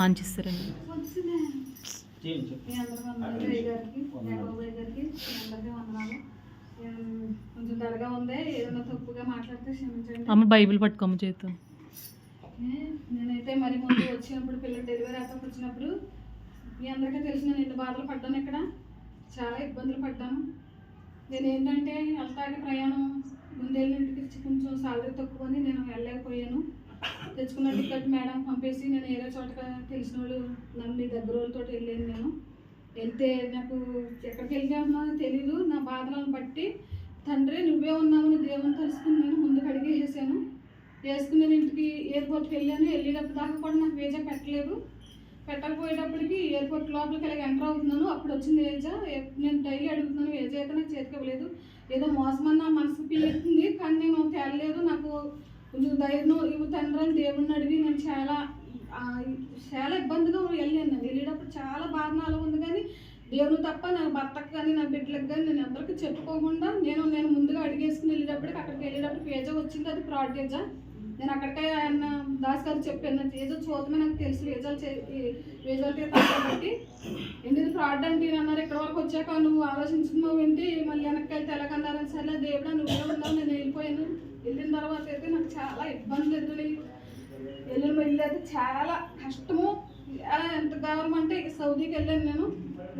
On చేస్తారండి. కొంచెం దడగా ఉంది, ఏదైనా తప్పుగా మాట్లాడితే క్షమించండి. అమ్మ బైబిల్ పట్టుకోమ్మ చేద్దాం. నేనైతే మరి ముందు వచ్చినప్పుడు పిల్లలు డెలివరీ అతనికి వచ్చినప్పుడు మీ అందరికీ తెలిసిన నేను ఎన్ని బాధలు పడ్డాను, ఇక్కడ చాలా ఇబ్బందులు పడ్డాను. నేను ఏంటంటే వెళ్తాకి ప్రయాణం ముందేళ్ళ ఇంటికి కొంచెం సాలరీ తక్కువని నేను వెళ్ళలేకపోయాను. తెచ్చుకున్న టికెట్ మేడం పంపేసి నేను ఏదో చోట తెలిసిన వాళ్ళు నమ్మి దగ్గర వాళ్ళతో వెళ్ళాను. నేను వెళ్తే నాకు ఎక్కడికి వెళ్ళామో తెలీదు. నా బాధలను బట్టి తండ్రి నువ్వే ఉన్నామని దేవుని తెలుసుకుని నేను ముందుకు అడిగి వేసుకుని నేను ఇంటికి ఎయిర్పోర్ట్కి వెళ్ళాను. వెళ్ళేటప్పుడు దాకా కూడా నాకు వీజా పెట్టకపోయేటప్పటికి ఎయిర్పోర్ట్ లోపలికి వెళ్ళి ఎంటర్ అవుతున్నాను. అప్పుడు వచ్చింది వీజా. నేను డైలీ అడుగుతున్నాను, వీజా అయితే నాకు చేతికి ఇవ్వలేదు. ఏదో మోసమని నా మనసు పీలుతుంది, కానీ నేను తేలలేదు. నాకు కొంచెం ధైర్యం ఇవి తండ్రి అని దేవుడిని అడిగి నేను చాలా ఇబ్బందిగా వెళ్ళాను. నేను వెళ్ళేటప్పుడు చాలా బాధ నాలో ఉంది, కానీ దేవుడు తప్ప నా భర్తకు కానీ నా బిడ్డలకు కానీ నేను ఎవరికి చెప్పుకోకుండా నేను ముందుగా అడిగేసుకుని వెళ్ళేటప్పటికి అక్కడికి వెళ్ళేటప్పుడు వీజా వచ్చింది. అది ఫ్రాడ్ వీజా. నేను అక్కడికే ఆయన దాస్ గారు చెప్పాను, ఏదో చూడమే నాకు తెలుసు వీజాలు కాబట్టి ఏంటి ఫ్రాడ్ అంటే అన్నారు. ఇక్కడ వరకు వచ్చాక నువ్వు ఆలోచించుకున్నావు ఏంటి, మళ్ళీ వెనక్కి వెళ్తే ఎలాగన్నారని. సరే దేవుడా నువ్వే ఉన్నావు, నేను వెళ్ళిపోయాను. వెళ్ళిన తర్వాత అయితే నాకు చాలా ఇబ్బందులు ఎదురయ్యి వెళ్ళేది చాలా కష్టము. ఎంత గౌరవం అంటే సౌదీకి వెళ్ళాను నేను.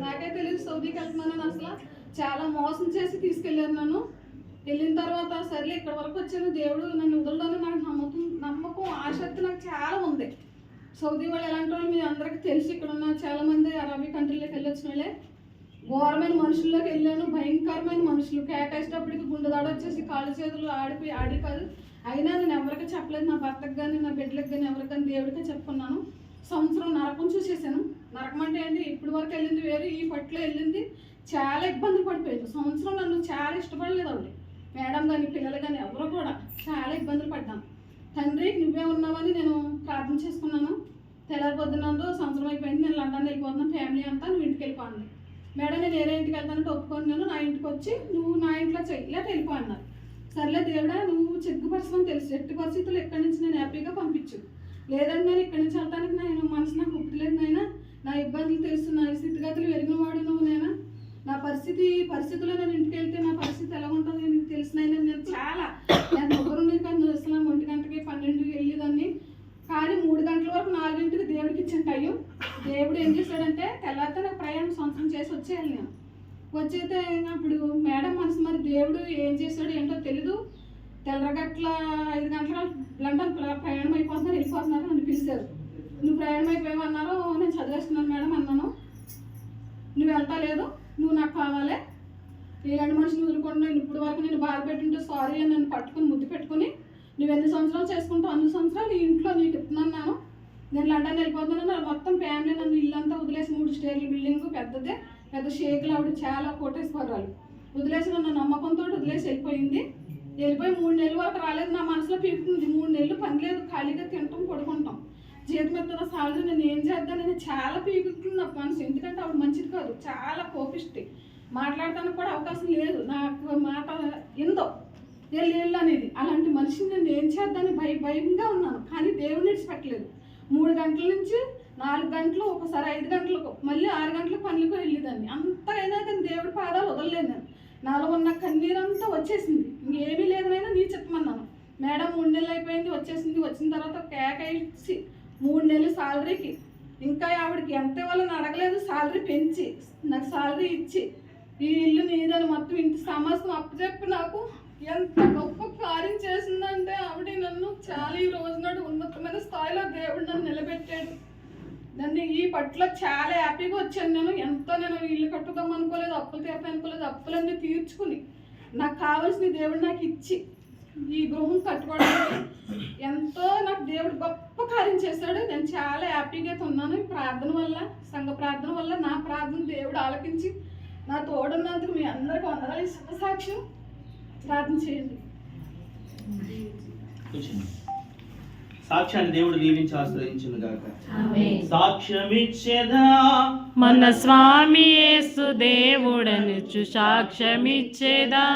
నాకే తెలియదు సౌదీకి వెళ్తున్నానని. అసలు చాలా మోసం చేసి తీసుకెళ్ళాను నన్ను. వెళ్ళిన తర్వాత సర్లే ఇక్కడ వరకు వచ్చాను, దేవుడు నన్ను వదలడానికి నాకు నమ్మకం ఆసక్తి నాకు చాలా ఉంది. సౌదీ వాళ్ళు ఎలాంటి వాళ్ళు మీ అందరికీ తెలిసి ఇక్కడ ఉన్న చాలామంది అరబీ కంట్రీలోకి వెళ్ళి వచ్చిన వాళ్ళే. ఘోరమైన మనుషుల్లోకి వెళ్ళాను, భయంకరమైన మనుషులు. కేకేసేటప్పటికి గుండె దాడి వచ్చేసి కాళ్ళు చేతులు ఆడి కాదు. అయినా నేను ఎవరికి చెప్పలేదు, నా భర్తకు కానీ నా బిడ్డలకు కానీ ఎవరికి కానీ దేవుడికే చెప్పుకున్నాను. సంవత్సరం నరకం చూసేసాను. నరకం అంటే ఏంటి, ఇప్పటి వరకు వెళ్ళింది వేరు, ఈ పట్లో వెళ్ళింది. చాలా ఇబ్బందులు పడిపోయింది. సంవత్సరం నన్ను చాలా ఇష్టపడలేదు ఆవిడ, మేడం కానీ పిల్లలు కానీ ఎవరు కూడా. చాలా ఇబ్బందులు పడ్డాను. తండ్రి నువ్వే ఉన్నావని నేను ప్రార్థన చేసుకున్నాను. తెల్లారిపోతున్నాను, సంవత్సరం అయిపోయింది, నేను లండన్ వెళ్ళిపోతున్నాను, ఫ్యామిలీ అంతా నువ్వు ఇంటికి వెళ్ళిపోండి. మేడం నేను వేరే ఇంటికి వెళ్తానంటే ఒప్పుకొని నా ఇంటికి వచ్చి నువ్వు నా ఇంట్లో చెయ్యలేక వెళ్ళిపో అన్నారు. సర్లే దేవుడా నువ్వు చెక్కుపరచమని తెలుసు, ఎట్టి పరిస్థితులు ఎక్కడి నుంచి నేను హ్యాపీగా పంపించు. లేదంటే నేను ఇక్కడి నుంచి వెళ్తానికి మనసు నాకు ఒప్పులేదు నాయన. నా ఇబ్బందులు తెలుసు, నా స్థితిగతులు ఎరిగిన వాడు నువ్వు నాయన. నా పరిస్థితుల్లో నేను ఇంటికి వెళ్తే నా పరిస్థితి ఎలా ఉంటుందో నీకు తెలిసినైనా నేను ఒకరు కానీ చూస్తున్నాను. 1 గంటకి 12కి వెళ్ళేదాన్ని, కానీ 3 గంటల వరకు 4 గంటకి దేవుడికి ఇచ్చిన టైం. దేవుడు ఏం చేశాడంటే తెల్లారితే నాకు ప్రయాణం సంవత్సరం చేసి వచ్చేయాలి. నేను వచ్చేస్తే అప్పుడు మేడం మనసు మరి దేవుడు ఏం చేశాడు ఏంటో తెలీదు. తెల్లగట్ల 5 గంటల లండన్ ప్రయాణం అయిపోతున్నారు, వెళ్ళిపోతున్నారు. నన్ను పిలిచారు. నువ్వు ప్రయాణం అయిపోయావన్నారు. నేను చదివేస్తున్నాను మేడం అన్నాను. నువ్వు వెళ్తా లేదు, నువ్వు నాకు కావాలి. ఇలాంటి మనిషిని వదులుకుంటున్నా. ఇప్పుడు వరకు నేను బాధ పెట్టింటే సారీ అని నన్ను పట్టుకుని ముద్దు పెట్టుకుని నువ్వు ఎన్ని సంవత్సరాలు చేసుకుంటావు అన్ని సంవత్సరాలు నీ ఇంట్లో నీకు ఇస్తున్నాను. నేను లండన్ వెళ్ళిపోతున్నాను. మొత్తం ఫ్యామిలీ నన్ను ఇల్లంతా వదిలేసి 3 స్టేర్ల బిల్డింగ్ పెద్ద షేకులు ఆవిడ చాలా కోటేశ్వరాలు వదిలేసి నన్ను నమ్మకంతో వదిలేసి వెళ్ళిపోయి 3 నెలల వరకు రాలేదు. నా మనసులో పీకుతుంది. 3 నెలలు పని లేదు, ఖాళీగా తింటాం పడుకుంటాం. జీతం మీద సాలరీ నేను ఏం చేద్దాను నేను చాలా పీకుతుంది నా మనసు. ఎందుకంటే ఆవిడ మంచిది కాదు, చాలా కోపిష్టి. మాట్లాడటానికి కూడా అవకాశం లేదు, నాకు మాట ఎందో వెళ్ళి అనేది. అలాంటి మనిషిని నేను ఏం చేద్దాన్ని భయంగా ఉన్నాను. కానీ దేవుడిని విడిచిపెట్టలేదు. 3 గంటల నుంచి 4 గంటలు, ఒకసారి 5 గంటలకు, మళ్ళీ 6 గంటలకు పనులకు వెళ్ళేదాన్ని. అంతా అయినా కానీ దేవుడి పాదాలు వదలలేదు. నేను నాలో ఉన్న కన్నీరంతా వచ్చేసింది. ఇంకేమీ లేదనైనా నీ చెప్పమన్నాను. మేడం 3 నెలలు అయిపోయింది, వచ్చేసింది. వచ్చిన తర్వాత కేకేసి 3 నెలలు సాలరీకి ఇంకా ఆవిడకి ఎంత ఇవ్వాలని అడగలేదు. సాలరీ పెంచి నాకు సాలరీ ఇచ్చి ఈ ఇల్లు నీదని మొత్తం ఇంటి సమస్తం అప్పచెప్పి నాకు ఎంత గొప్ప కార్యం చేసిందంటే ఆవిడ నన్ను చాలా ఈ రోజు నాడు ఉన్నతమైన స్థాయిలో దేవుడు నన్ను నిలబెట్టాడు. నన్ను ఈ పట్ల చాలా హ్యాపీగా వచ్చాను. నేను ఇల్లు కట్టుదాం అనుకోలేదు, అప్పులు తీర్పాలి అనుకోలేదు. అప్పులన్నీ తీర్చుకుని నాకు కావాల్సిన దేవుడు నాకు ఇచ్చి ఈ గృహం కట్టుకోవడానికి ఎంతో నాకు దేవుడు గొప్ప కార్యం చేశాడు. నేను చాలా హ్యాపీగా ఉన్నాను. ఈ ప్రార్థన వల్ల, సంఘ ప్రార్థన వల్ల నా ప్రార్థన దేవుడు ఆలకించి నా తోడున్నందుకు మీ అందరికీ వందనాలు. ఈ శుభసాక్ష్యం ప్రార్థన చేయండి. సాక్ష్యాన్ని దేవుడు దీవించి ఆశ్రయించును గాక. సాక్ష్యమిచ్చేదా మన స్వామి యేసు దేవుడనుచు సాక్ష్యమిచ్చేదా.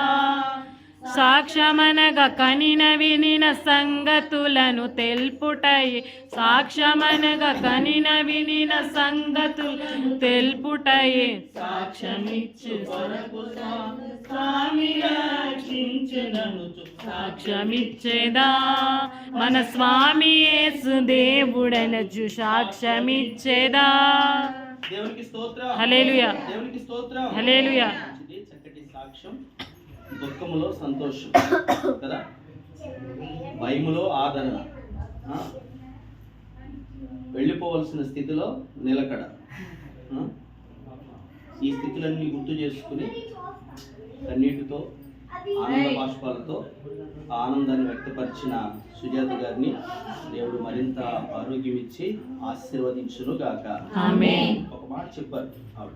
సాక్ష్యమనగా కనిన వినిన సంగతులను తెలుపుటయే. సాక్ష్యమనగా కనిన వినిన సంగతులను తెలుపుటయే. సాక్ష్యమిచ్చు కొరకు స్వామి రక్షించుననుచు సాక్ష్యమిచ్చేదా మన స్వామి యేసు దేవుడనచు సాక్ష్యమిచ్చేదా. దేవునికి స్తోత్రం. హల్లెలూయా. దేవునికి స్తోత్రం. హల్లెలూయా. మంచిది, చక్కటి సాక్ష్యం. దుఃఖములో సంతోషం కదా, భయములో ఆదరణ, ఆ? వెళ్ళిపోవలసిన స్థితిలో నిలకడ. ఆ? ఈ స్థితులన్నీ గుర్తు చేసుకుని కన్నీటితో ఆనంద బాష్పాలతో ఆ ఆనందాన్ని వ్యక్తపరిచిన సుజాత గారిని దేవుడు మరింత ఆరోగ్యం ఇచ్చి ఆశీర్వదించును గాక. ఆమేన్. ఒక మాట చెప్పారు ఆవిడ.